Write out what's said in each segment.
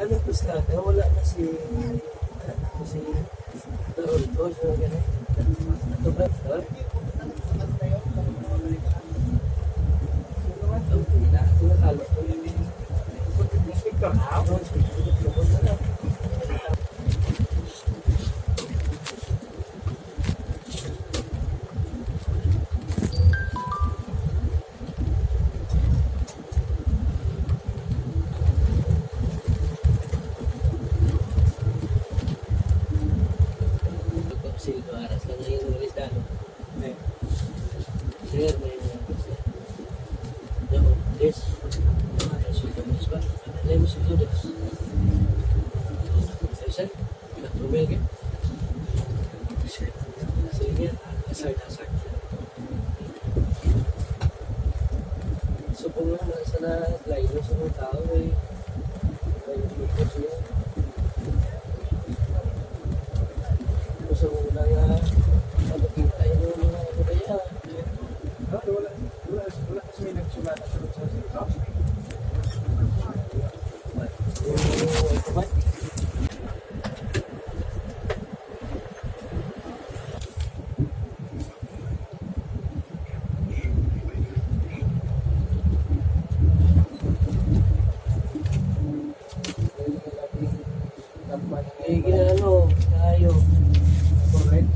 Ano po sa wala na si Turol ko, so gano'n. Ito ba? Tinakalo ko yun. Sildo aras lang ngayon ulit dalo. Sir, may no, this. Sildo mo ba? Ano mo sildo this? Sir, tumel ka? Sige, asar. So kung nasa na layo sa mga tao ay may siya. Gusto mo lang makikita yung mga kaya. Wala kasi may nagsulat sa sito. Eh, ginano, tayo. Correct.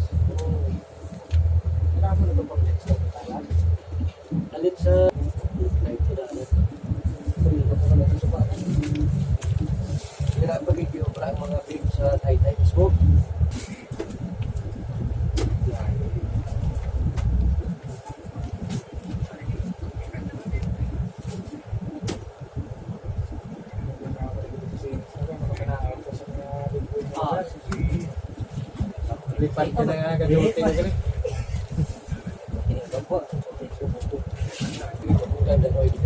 Kailangan mo na itong pag-text na patalan. Alit sa... Kahit ko na alit. Kumita ko na sa bahay. Pinapagigyo para ang mga film sa Taytay Facebook. Lipat ka na nga gadutin na galing. Ito po. Ganda ko yung